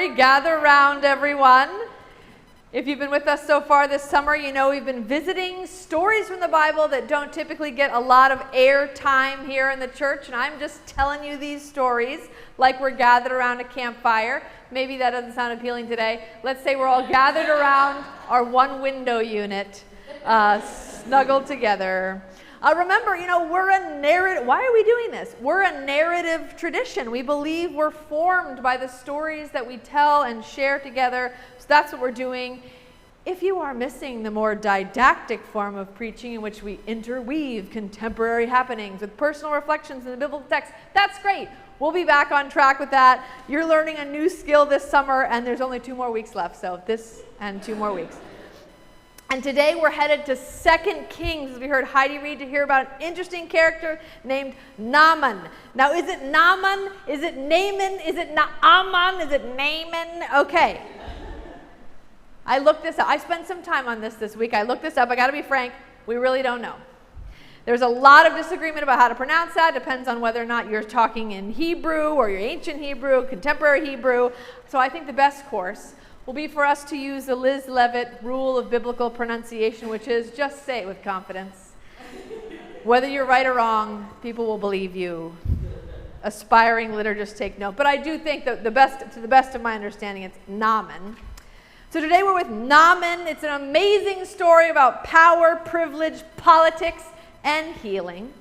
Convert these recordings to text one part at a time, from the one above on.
story. Gather around, everyone. If you've been with us so far this summer, you know we've been visiting stories from the Bible that don't typically get a lot of air time here in the church, and I'm just telling you these stories like we're gathered around a campfire. Maybe that doesn't sound appealing today. Let's say we're all gathered around our one window unit, snuggled together. Remember, we're a narrative. Why are we doing this? We're a narrative tradition. We believe we're formed by the stories that we tell and share together. So that's what we're doing. If you are missing the more didactic form of preaching in which we interweave contemporary happenings with personal reflections in the biblical text, that's great. We'll be back on track with that. You're learning a new skill this summer, and there's only 2 more weeks left. So this and 2 more weeks. And today we're headed to 2 Kings, as we heard Heidi read, to hear about an interesting character named Naaman. Now, is it Naaman? Is it Naaman? Is it Naaman? Is it Naaman? Okay. I looked this up. I spent some time on this week. I looked this up. I got to be frank, we really don't know. There's a lot of disagreement about how to pronounce that. Depends on whether or not you're talking in Hebrew or your ancient Hebrew, contemporary Hebrew. So I think the best course will be for us to use the Liz Leavitt rule of biblical pronunciation, which is just say it with confidence. Whether you're right or wrong, people will believe you. Aspiring liturgists take note. But I do think that to the best of my understanding, it's Naaman. So today we're with Naaman. It's an amazing story about power, privilege, politics, and healing.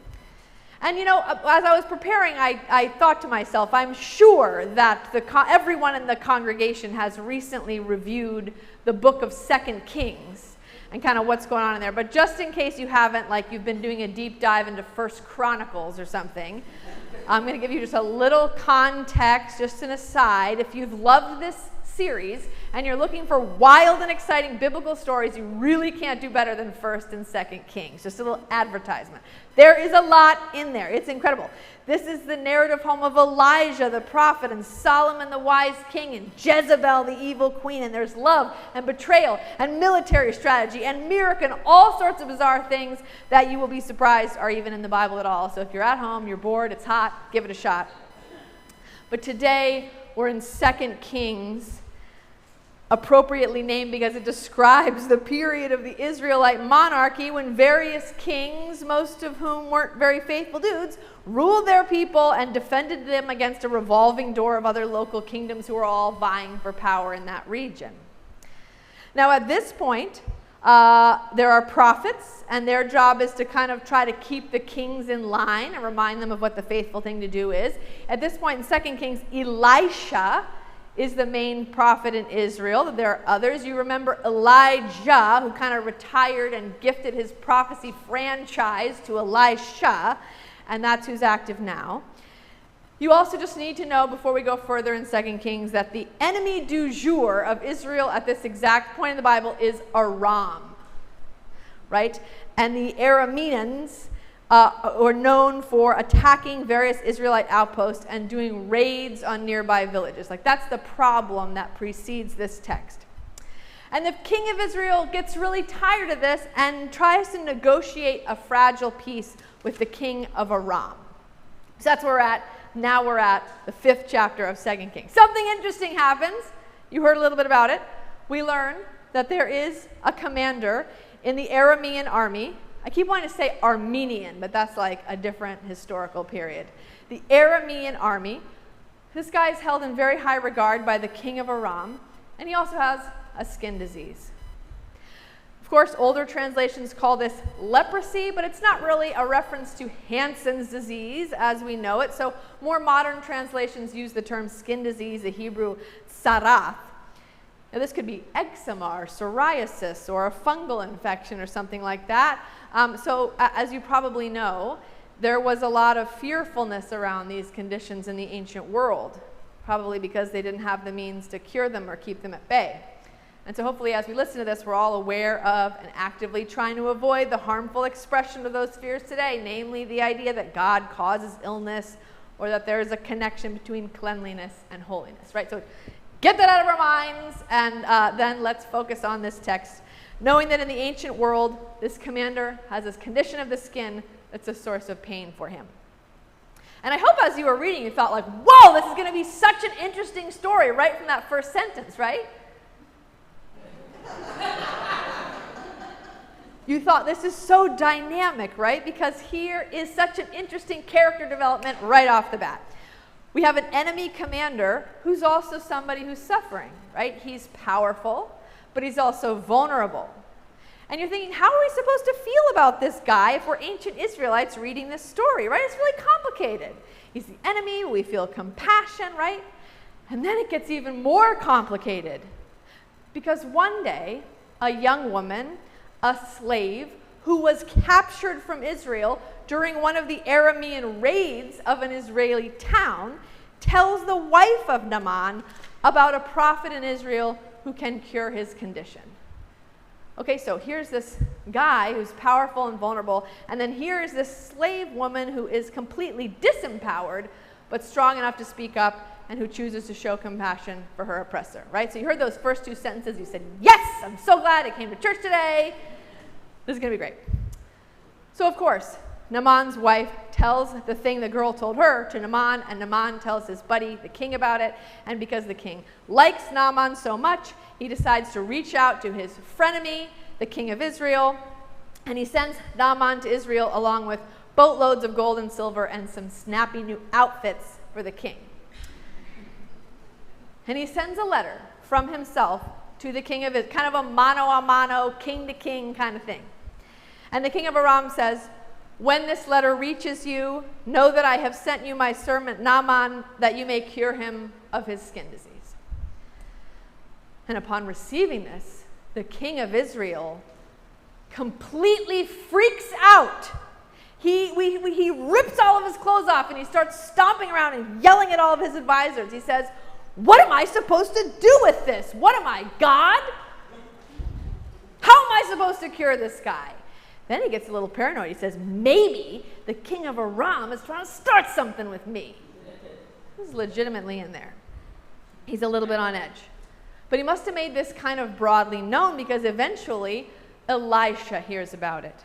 And as I was preparing, I thought to myself, I'm sure that everyone in the congregation has recently reviewed the book of 2 Kings and kind of what's going on in there. But just in case you haven't, like you've been doing a deep dive into 1 Chronicles or something, I'm going to give you just a little context, just an aside. If you've loved this series and you're looking for wild and exciting biblical stories, you really can't do better than 1 and 2 Kings. Just a little advertisement. There is a lot in there. It's incredible. This is the narrative home of Elijah the prophet and Solomon the wise king and Jezebel the evil queen. And there's love and betrayal and military strategy and miracle and all sorts of bizarre things that you will be surprised are even in the Bible at all. So if you're at home, you're bored, it's hot, give it a shot. But today we're in 2 Kings, appropriately named because it describes the period of the Israelite monarchy when various kings, most of whom weren't very faithful dudes, ruled their people and defended them against a revolving door of other local kingdoms who were all vying for power in that region. Now at this point, there are prophets, and their job is to kind of try to keep the kings in line and remind them of what the faithful thing to do is. At this point in 2 Kings, Elisha is the main prophet in Israel. There are others. You remember Elijah, who kind of retired and gifted his prophecy franchise to Elisha, and that's who's active now. You also just need to know, before we go further in 2 Kings, that the enemy du jour of Israel at this exact point in the Bible is Aram, right? And the Arameans are known for attacking various Israelite outposts and doing raids on nearby villages. Like, that's the problem that precedes this text. And the king of Israel gets really tired of this and tries to negotiate a fragile peace with the king of Aram. So that's where we're at. Now we're at the 5th chapter of 2 Kings. Something interesting happens. You heard a little bit about it. We learn that there is a commander in the Aramean army. I keep wanting to say Armenian, but that's like a different historical period. The Aramean army. This guy is held in very high regard by the king of Aram, and he also has a skin disease. Of course, older translations call this leprosy, but it's not really a reference to Hansen's disease as we know it. So more modern translations use the term skin disease, the Hebrew sarath. Now, this could be eczema or psoriasis or a fungal infection or something like that. So as you probably know, there was a lot of fearfulness around these conditions in the ancient world, probably because they didn't have the means to cure them or keep them at bay. And so hopefully as we listen to this, we're all aware of and actively trying to avoid the harmful expression of those fears today, namely the idea that God causes illness or that there is a connection between cleanliness and holiness, right? So get that out of our minds, and then let's focus on this text, knowing that in the ancient world, this commander has this condition of the skin that's a source of pain for him. And I hope as you were reading, you thought like, whoa, this is going to be such an interesting story right from that first sentence, right? You thought this is so dynamic, right? Because here is such an interesting character development right off the bat. We have an enemy commander who's also somebody who's suffering, right? He's powerful, but he's also vulnerable. And you're thinking, how are we supposed to feel about this guy if we're ancient Israelites reading this story, right? It's really complicated. He's the enemy, we feel compassion, right? And then it gets even more complicated. Because one day, a young woman, a slave, who was captured from Israel during one of the Aramean raids of an Israeli town, tells the wife of Naaman about a prophet in Israel who can cure his condition. Okay, so here's this guy who's powerful and vulnerable, and then here's this slave woman who is completely disempowered, but strong enough to speak up and who chooses to show compassion for her oppressor, right? So you heard those first two sentences, you said, yes, I'm so glad I came to church today. This is going to be great. So of course, Naaman's wife tells the thing the girl told her to Naaman, and Naaman tells his buddy, the king, about it. And because the king likes Naaman so much, he decides to reach out to his frenemy, the king of Israel, and he sends Naaman to Israel along with boatloads of gold and silver and some snappy new outfits for the king. And he sends a letter from himself to the king of Israel, kind of a mano a mano, king to king kind of thing. And the king of Aram says, when this letter reaches you, know that I have sent you my servant Naaman, that you may cure him of his skin disease. And upon receiving this, the king of Israel completely freaks out. He rips all of his clothes off and he starts stomping around and yelling at all of his advisors. He says, what am I supposed to do with this? What am I, God? How am I supposed to cure this guy? Then he gets a little paranoid. He says, maybe the king of Aram is trying to start something with me. He's legitimately in there. He's a little bit on edge. But he must have made this kind of broadly known because eventually Elisha hears about it.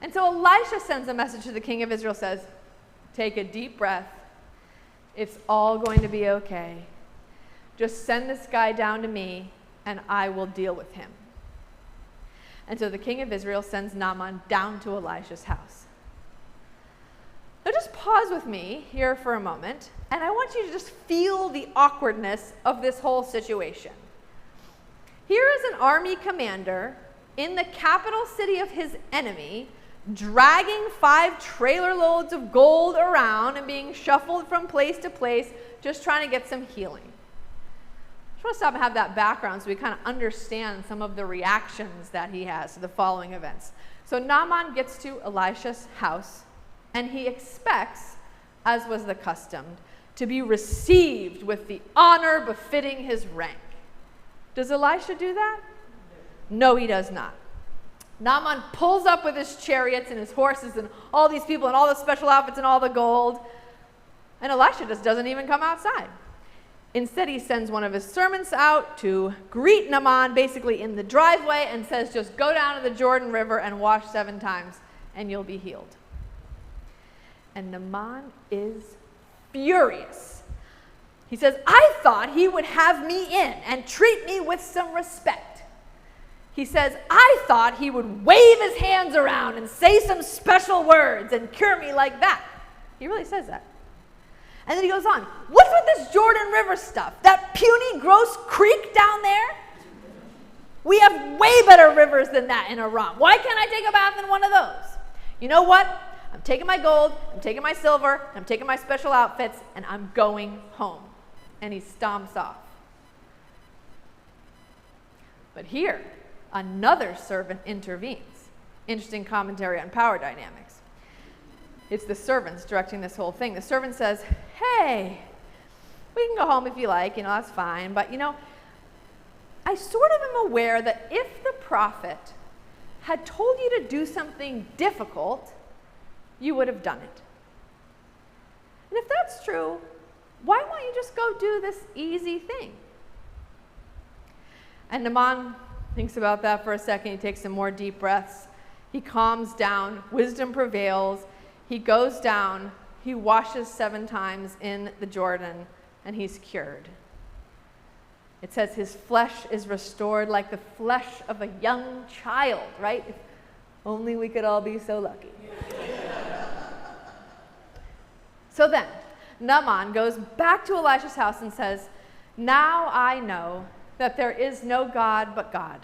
And so Elisha sends a message to the king of Israel, says, take a deep breath. It's all going to be okay. Just send this guy down to me and I will deal with him. And so the king of Israel sends Naaman down to Elisha's house. Now just pause with me here for a moment, and I want you to just feel the awkwardness of this whole situation. Here is an army commander in the capital city of his enemy, dragging 5 trailer loads of gold around and being shuffled from place to place, just trying to get some healing. I just want to stop and have that background so we kind of understand some of the reactions that he has to the following events. So Naaman gets to Elisha's house, and he expects, as was the custom, to be received with the honor befitting his rank. Does Elisha do that? No, he does not. Naaman pulls up with his chariots and his horses and all these people and all the special outfits and all the gold, and Elisha just doesn't even come outside. Instead, he sends one of his servants out to greet Naaman basically in the driveway and says, just go down to the Jordan River and wash 7 times and you'll be healed. And Naaman is furious. He says, I thought he would have me in and treat me with some respect. He says, I thought he would wave his hands around and say some special words and cure me like that. He really says that. And then he goes on, what's with this Jordan River stuff? That puny, gross creek down there? We have way better rivers than that in Aram. Why can't I take a bath in one of those? You know what? I'm taking my gold, I'm taking my silver, I'm taking my special outfits, and I'm going home. And he stomps off. But here, another servant intervenes. Interesting commentary on power dynamics. It's the servants directing this whole thing. The servant says, hey, we can go home if you like, that's fine. But, I sort of am aware that if the prophet had told you to do something difficult, you would have done it. And if that's true, why won't you just go do this easy thing? And Naaman thinks about that for a second. He takes some more deep breaths. He calms down. Wisdom prevails. He goes down. he washes 7 times in the Jordan, and he's cured. It says his flesh is restored like the flesh of a young child, right? If only we could all be so lucky. So then, Naaman goes back to Elisha's house and says, "Now I know that there is no God but God.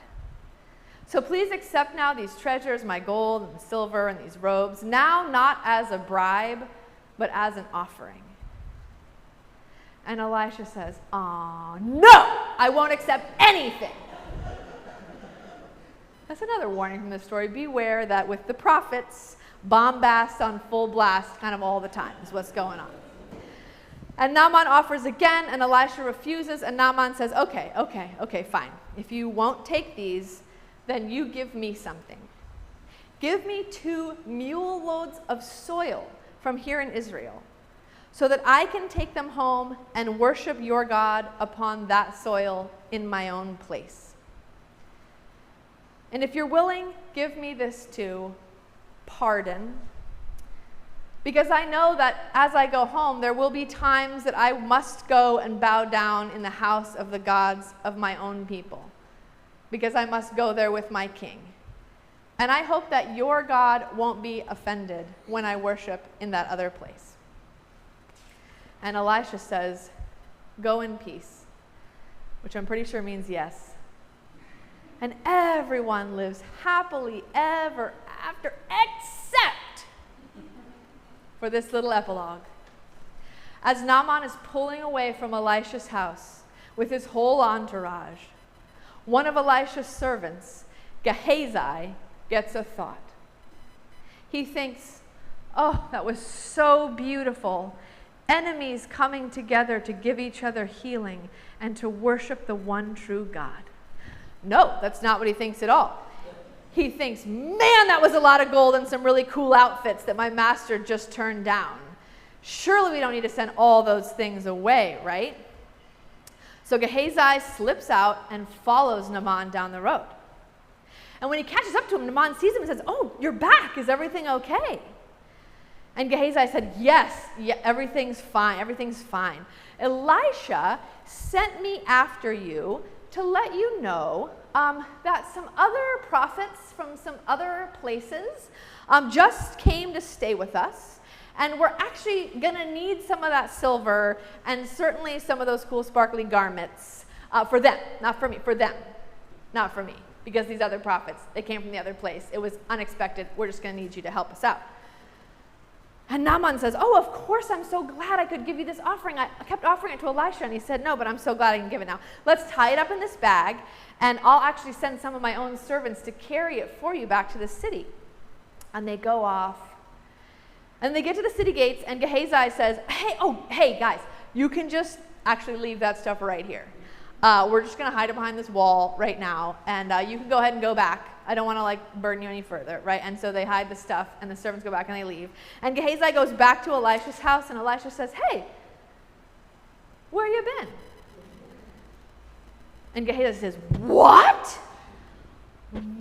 So please accept now these treasures, my gold and silver and these robes, now not as a bribe, but as an offering." And Elisha says, "Oh, no, I won't accept anything." That's another warning from this story. Beware that with the prophets, bombast on full blast kind of all the time is what's going on. And Naaman offers again, and Elisha refuses, and Naaman says, okay, fine. If you won't take these, then you give me something. Give me 2 mule loads of soil from here in Israel, so that I can take them home and worship your God upon that soil in my own place. And if you're willing, give me this too, pardon. Because I know that as I go home, there will be times that I must go and bow down in the house of the gods of my own people, because I must go there with my king. And I hope that your God won't be offended when I worship in that other place. And Elisha says, "Go in peace," which I'm pretty sure means yes. And everyone lives happily ever after, except for this little epilogue. As Naaman is pulling away from Elisha's house with his whole entourage, one of Elisha's servants, Gehazi, gets a thought. He thinks, "Oh, that was so beautiful. Enemies coming together to give each other healing and to worship the one true God." No, that's not what he thinks at all. He thinks, "Man, that was a lot of gold and some really cool outfits that my master just turned down. Surely we don't need to send all those things away, right?" So Gehazi slips out and follows Naaman down the road. And when he catches up to him, Naaman sees him and says, "Oh, you're back. Is everything okay?" And Gehazi said, "Yes, yeah, everything's fine. Elisha sent me after you to let you know that some other prophets from some other places just came to stay with us. And we're actually going to need some of that silver and certainly some of those cool sparkly garments for them, not for me, for them, not for me. Because these other prophets, they came from the other place. It was unexpected. We're just going to need you to help us out." And Naaman says, "Oh, of course, I'm so glad I could give you this offering. I kept offering it to Elisha." And he said, "No, but I'm so glad I can give it now. Let's tie it up in this bag, and I'll actually send some of my own servants to carry it for you back to the city." And they go off. And they get to the city gates, and Gehazi says, hey, guys, you can just actually leave that stuff right here. We're just going to hide it behind this wall right now, and you can go ahead and go back. I don't want to burden you any further, right? And so they hide the stuff, and the servants go back and they leave. And Gehazi goes back to Elisha's house, and Elisha says, "Hey, where you been?" And Gehazi says, "What?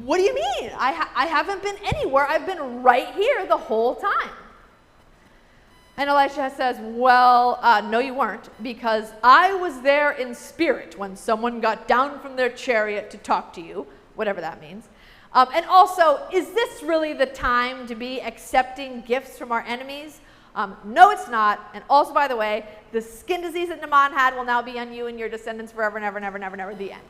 What do you mean? I haven't been anywhere. I've been right here the whole time." And Elisha says, "Well, no, you weren't, because I was there in spirit when someone got down from their chariot to talk to you," whatever that means. "And also, is this really the time to be accepting gifts from our enemies? No, it's not. And also, by the way, the skin disease that Naaman had will now be on you and your descendants forever and ever and ever and ever and ever, the end."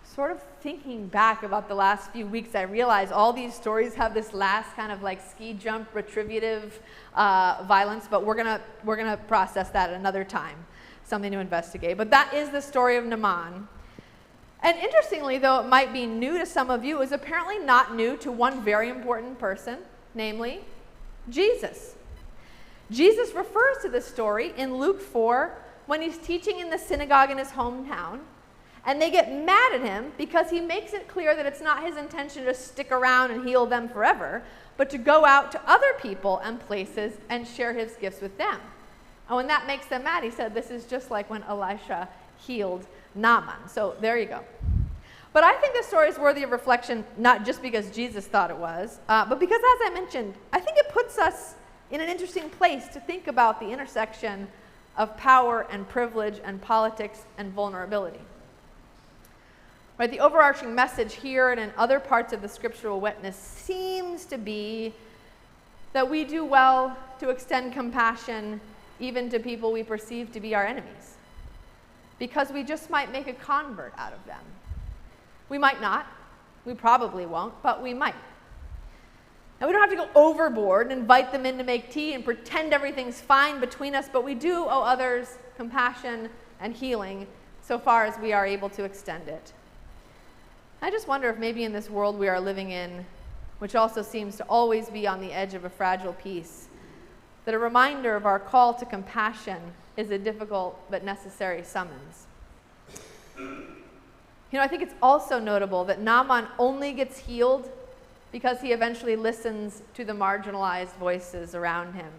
Sort of thinking back about the last few weeks, I realize all these stories have this last kind of ski jump retributive violence, but we're gonna process that at another time, something to investigate. But that is the story of Naaman. And interestingly, though it might be new to some of you, it was apparently not new to one very important person, namely Jesus. Jesus refers to this story in Luke 4 when he's teaching in the synagogue in his hometown. And they get mad at him because he makes it clear that it's not his intention to stick around and heal them forever, but to go out to other people and places and share his gifts with them. And when that makes them mad, he said, this is just like when Elisha healed Naaman. So there you go. But I think this story is worthy of reflection, not just because Jesus thought it was, but because, as I mentioned, I think it puts us in an interesting place to think about the intersection of power and privilege and politics and vulnerability. Right, the overarching message here and in other parts of the scriptural witness seems to be that we do well to extend compassion even to people we perceive to be our enemies, because we just might make a convert out of them. We might not, we probably won't, but we might. And we don't have to go overboard and invite them in to make tea and pretend everything's fine between us, but we do owe others compassion and healing so far as we are able to extend it. I just wonder if maybe in this world we are living in, which also seems to always be on the edge of a fragile peace, that a reminder of our call to compassion is a difficult but necessary summons. I think it's also notable that Naaman only gets healed because he eventually listens to the marginalized voices around him.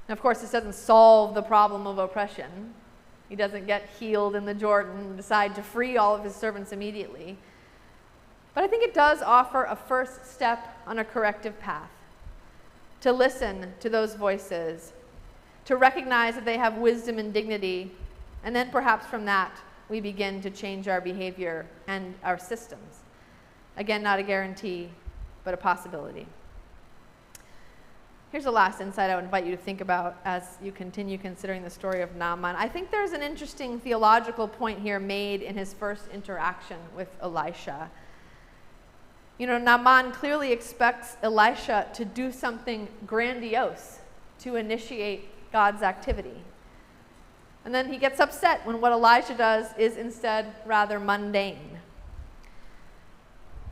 And of course, this doesn't solve the problem of oppression. He doesn't get healed in the Jordan and decide to free all of his servants immediately. But I think it does offer a first step on a corrective path, to listen to those voices, to recognize that they have wisdom and dignity, and then perhaps from that, we begin to change our behavior and our systems. Again, not a guarantee, but a possibility. Here's the last insight I would invite you to think about as you continue considering the story of Naaman. I think there's an interesting theological point here made in his first interaction with Elisha. Naaman clearly expects Elisha to do something grandiose to initiate God's activity. And then he gets upset when what Elijah does is instead rather mundane.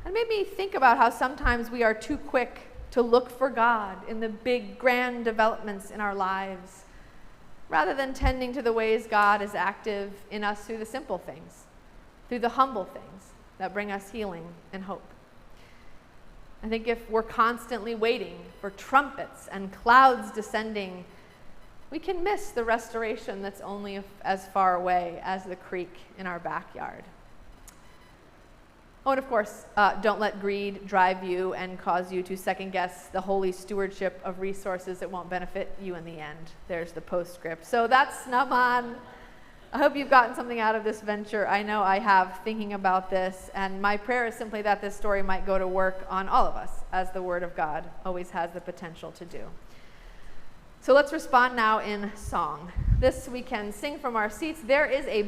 And it made me think about how sometimes we are too quick to look for God in the big, grand developments in our lives, rather than tending to the ways God is active in us through the simple things, through the humble things that bring us healing and hope. I think if we're constantly waiting for trumpets and clouds descending, we can miss the restoration that's only as far away as the creek in our backyard. Oh, and of course, don't let greed drive you and cause you to second guess the holy stewardship of resources that won't benefit you in the end. There's the postscript. So that's Naaman. I hope you've gotten something out of this venture. I know I have, thinking about this, and my prayer is simply that this story might go to work on all of us, as the Word of God always has the potential to do. So let's respond now in song. This we can sing from our seats. There is a